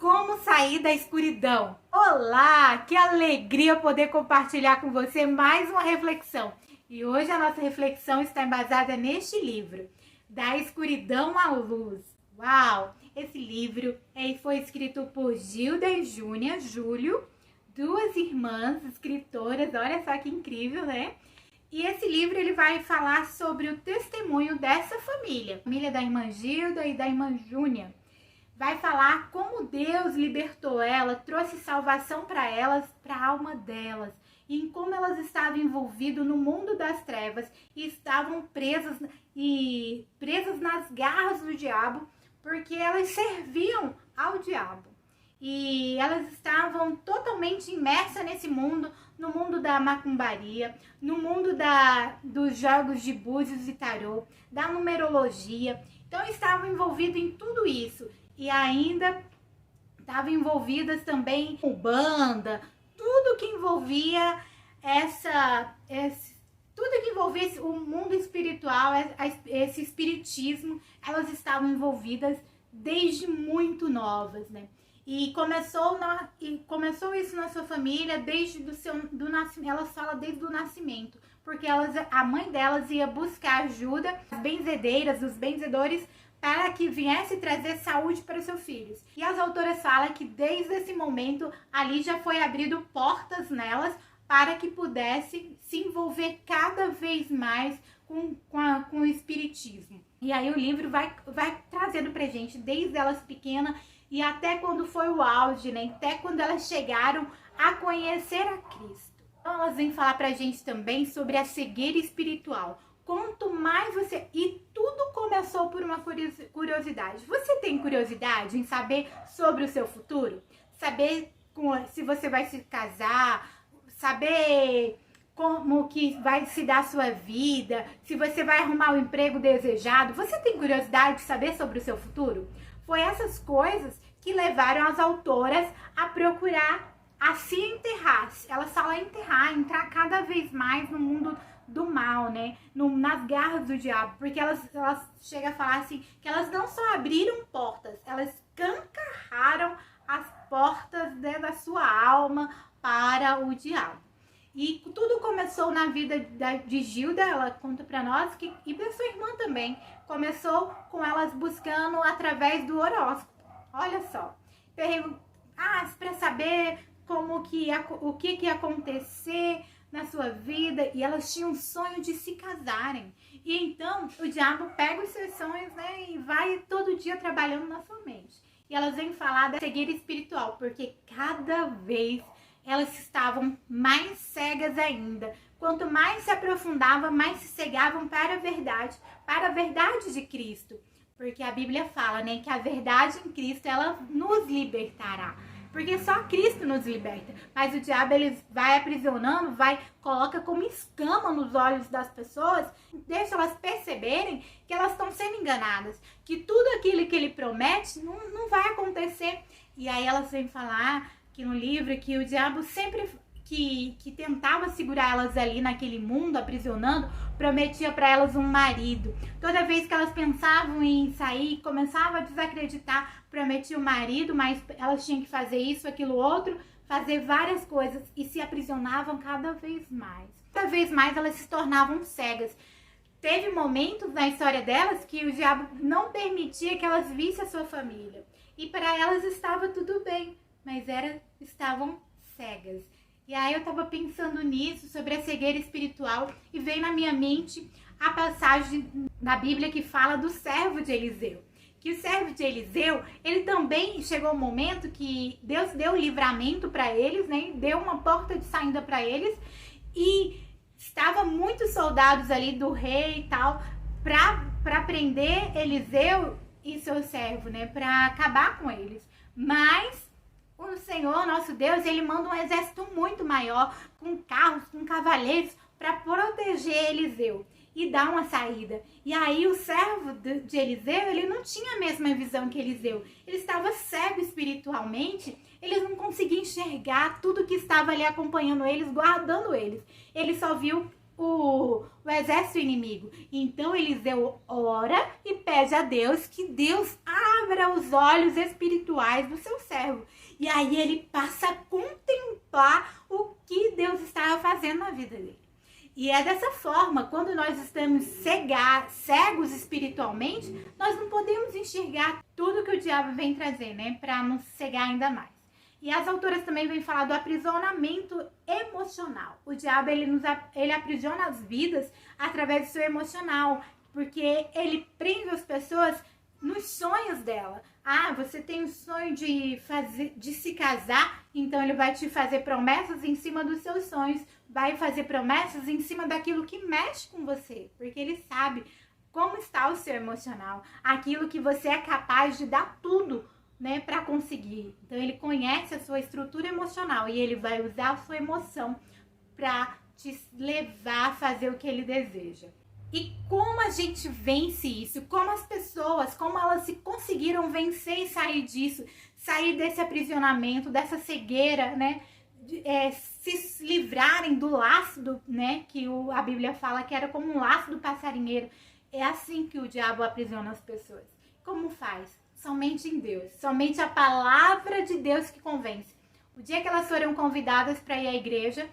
Como sair da escuridão? Olá, que alegria poder compartilhar com você mais uma reflexão. E hoje a nossa reflexão está embasada neste livro, Da Escuridão à Luz. Uau! Esse livro foi escrito por Gilda e Júlio, duas irmãs escritoras, olha só que incrível, né? E esse livro ele vai falar sobre o testemunho dessa família, a família da irmã Gilda e da irmã Júnia. Vai falar como Deus libertou ela, trouxe salvação para elas, para a alma delas, e em como elas estavam envolvidas no mundo das trevas e estavam presas nas garras do diabo, porque elas serviam ao diabo. E elas estavam totalmente imersas nesse mundo, no mundo da macumbaria, no mundo dos jogos de búzios e tarô, da numerologia. Então estavam envolvidas em tudo isso. E ainda estavam envolvidas também com banda, tudo que envolvia o mundo espiritual, esse espiritismo, elas estavam envolvidas desde muito novas, né? E começou isso na sua família do nascimento. Elas falam desde o nascimento, porque a mãe delas ia buscar ajuda, as benzedeiras, os benzedores, para que viesse trazer saúde para seus filhos. E as autoras falam que desde esse momento ali já foi abrido portas nelas para que pudesse se envolver cada vez mais com o espiritismo. E aí o livro vai trazendo pra gente desde elas pequenas e até quando foi o auge, né? Até quando elas chegaram a conhecer a Cristo. Então elas vêm falar pra gente também sobre a cegueira espiritual. Quanto mais você... E tudo começou por uma curiosidade. Você tem curiosidade em saber sobre o seu futuro? Saber se você vai se casar? Saber como que vai se dar a sua vida? Se você vai arrumar o emprego desejado? Você tem curiosidade de saber sobre o seu futuro? Foi essas coisas que levaram as autoras a procurar a se enterrar. Elas falam entrar cada vez mais no mundo do mal, né? Nas garras do diabo, porque elas chegam a falar assim, que elas não só abriram portas, elas escancarraram as portas da sua alma para o diabo. E tudo começou na vida de Gilda, ela conta para nós, e da sua irmã também. Começou com elas buscando através do horóscopo. Olha só, para saber o que ia acontecer na sua vida, e elas tinham um sonho de se casarem. E então o diabo pega os seus sonhos, né, e vai todo dia trabalhando na sua mente. E elas vêm falar da cegueira espiritual, porque cada vez elas estavam mais cegas ainda. Quanto mais se aprofundavam, mais se cegavam para a verdade de Cristo. Porque a Bíblia fala, né, que a verdade em Cristo, ela nos libertará. Porque só Cristo nos liberta. Mas o diabo, ele vai aprisionando, coloca como escama nos olhos das pessoas, deixa elas perceberem que elas estão sendo enganadas. Que tudo aquilo que ele promete não vai acontecer. E aí elas vêm falar que no livro que o diabo sempre que tentava segurar elas ali naquele mundo, aprisionando, prometia para elas um marido. Toda vez que elas pensavam em sair, começavam a desacreditar, prometia o marido, mas elas tinham que fazer isso, aquilo, outro, fazer várias coisas e se aprisionavam cada vez mais. Cada vez mais elas se tornavam cegas. Teve momentos na história delas que o diabo não permitia que elas vissem a sua família. E para elas estava tudo bem, mas estavam cegas. E aí eu tava pensando nisso, sobre a cegueira espiritual, e veio na minha mente a passagem da Bíblia que fala do servo de Eliseu. Que o servo de Eliseu, ele também chegou um momento que Deus deu livramento para eles, né? Deu uma porta de saída para eles, e estava muitos soldados ali do rei e tal, para prender Eliseu e seu servo, né? Para acabar com eles. Mas o Senhor, nosso Deus, ele manda um exército muito maior, com carros, com cavaleiros, para proteger Eliseu e dar uma saída. E aí o servo de Eliseu, ele não tinha a mesma visão que Eliseu. Ele estava cego espiritualmente, eles não conseguiam enxergar tudo que estava ali acompanhando eles, guardando eles. Ele só viu o exército inimigo. Então Eliseu ora e pede a Deus que Deus abra os olhos espirituais do seu servo. E aí ele passa a contemplar o que Deus estava fazendo na vida dele. E é dessa forma, quando nós estamos cegos espiritualmente, nós não podemos enxergar tudo que o diabo vem trazer, né? Para nos cegar ainda mais. E as autoras também vêm falar do aprisionamento emocional. O diabo, ele aprisiona as vidas através do seu emocional, porque ele prende as pessoas nos sonhos dela. Ah, você tem o sonho de se casar, então ele vai te fazer promessas em cima dos seus sonhos, vai fazer promessas em cima daquilo que mexe com você, porque ele sabe como está o seu emocional, aquilo que você é capaz de dar tudo, né, para conseguir. Então ele conhece a sua estrutura emocional e ele vai usar a sua emoção para te levar a fazer o que ele deseja. E como a gente vence isso? Como as pessoas, como elas se conseguiram vencer e sair disso, sair desse aprisionamento, dessa cegueira, né? Se livrarem do laço, né? Que a Bíblia fala que era como um laço do passarinheiro. É assim que o diabo aprisiona as pessoas. Como faz? Somente em Deus. Somente a palavra de Deus que convence. O dia que elas foram convidadas para ir à igreja,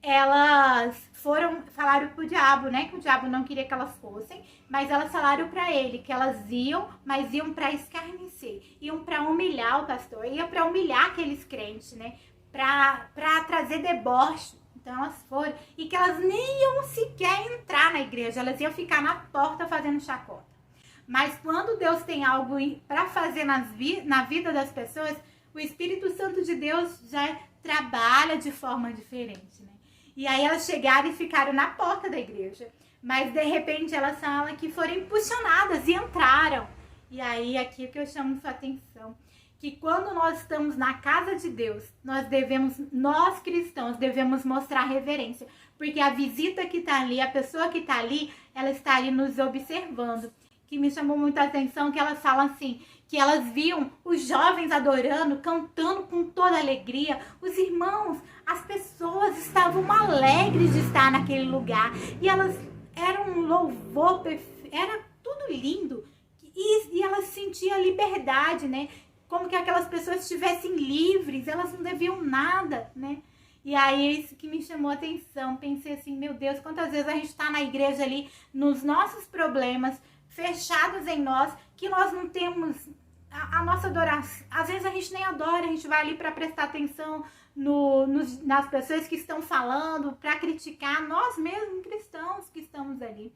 elas falaram pro diabo, né, que o diabo não queria que elas fossem, mas elas falaram para ele que elas iam, mas iam para escarnecer, iam para humilhar o pastor, iam para humilhar aqueles crentes, né, para trazer deboche. Então elas foram, e que elas nem iam sequer entrar na igreja, elas iam ficar na porta fazendo chacota. Mas quando Deus tem algo para fazer na vida das pessoas, o Espírito Santo de Deus já trabalha de forma diferente, né? E aí elas chegaram e ficaram na porta da igreja. Mas de repente elas falam que foram impulsionadas e entraram. E aí aqui é que eu chamo sua atenção. Que quando nós estamos na casa de Deus, nós cristãos devemos mostrar reverência. Porque a visita que está ali, a pessoa que está ali, ela está ali nos observando. Que me chamou muita atenção que elas falam assim, que elas viam os jovens adorando, cantando com toda alegria. Os irmãos, as pessoas estavam alegres de estar naquele lugar. E elas eram um louvor perfeito, era tudo lindo. E elas sentiam liberdade, né? Como que aquelas pessoas estivessem livres, elas não deviam nada, né? E aí é isso que me chamou a atenção. Pensei assim, meu Deus, quantas vezes a gente está na igreja ali, nos nossos problemas, fechados em nós, que nós não temos a nossa adoração. Às vezes a gente nem adora, a gente vai ali para prestar atenção nas pessoas que estão falando, para criticar nós mesmos cristãos que estamos ali.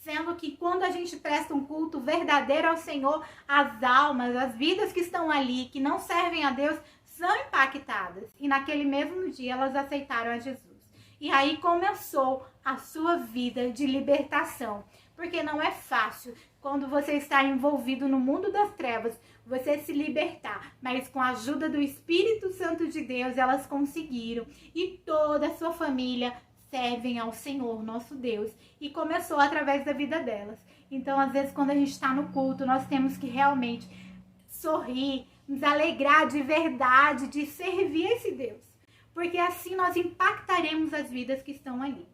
Sendo que quando a gente presta um culto verdadeiro ao Senhor, as almas, as vidas que estão ali, que não servem a Deus, são impactadas. E naquele mesmo dia elas aceitaram a Jesus. E aí começou a sua vida de libertação. Porque não é fácil, quando você está envolvido no mundo das trevas, você se libertar. Mas com a ajuda do Espírito Santo de Deus, elas conseguiram. E toda a sua família servem ao Senhor, nosso Deus. E começou através da vida delas. Então, às vezes, quando a gente está no culto, nós temos que realmente sorrir, nos alegrar de verdade, de servir esse Deus. Porque assim nós impactaremos as vidas que estão ali.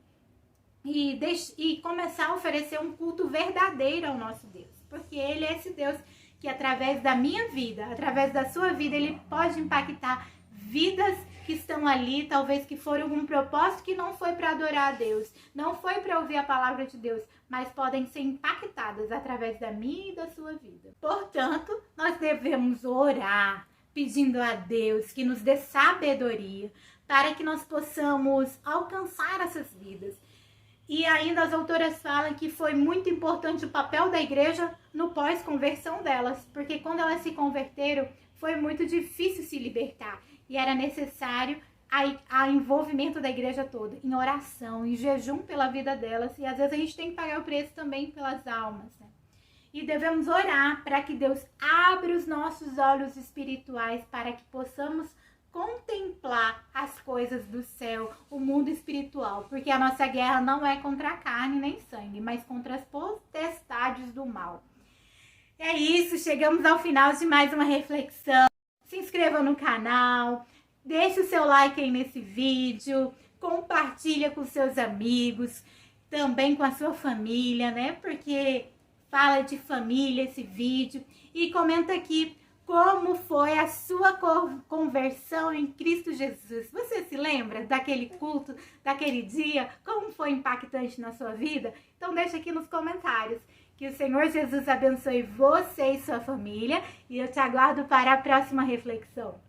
E começar a oferecer um culto verdadeiro ao nosso Deus. Porque Ele é esse Deus que através da minha vida, através da sua vida, Ele pode impactar vidas que estão ali, talvez que foram com um propósito que não foi para adorar a Deus, não foi para ouvir a palavra de Deus, mas podem ser impactadas através da minha e da sua vida. Portanto, nós devemos orar, pedindo a Deus que nos dê sabedoria, para que nós possamos alcançar essas vidas. E ainda as autoras falam que foi muito importante o papel da igreja no pós-conversão delas, porque quando elas se converteram, foi muito difícil se libertar. E era necessário o envolvimento da igreja toda, em oração, em jejum pela vida delas. E às vezes a gente tem que pagar o preço também pelas almas, né? E devemos orar para que Deus abra os nossos olhos espirituais para que possamos contemplar as coisas do céu, o mundo espiritual, porque a nossa guerra não é contra a carne nem sangue, mas contra as potestades do mal. É isso, chegamos ao final de mais uma reflexão. Se inscreva no canal, deixe o seu like aí nesse vídeo, compartilha com seus amigos, também com a sua família, né? Porque fala de família esse vídeo. E comenta aqui como foi a sua conversão em Cristo Jesus. Você se lembra daquele culto, daquele dia? Como foi impactante na sua vida? Então deixa aqui nos comentários. Que o Senhor Jesus abençoe você e sua família. E eu te aguardo para a próxima reflexão.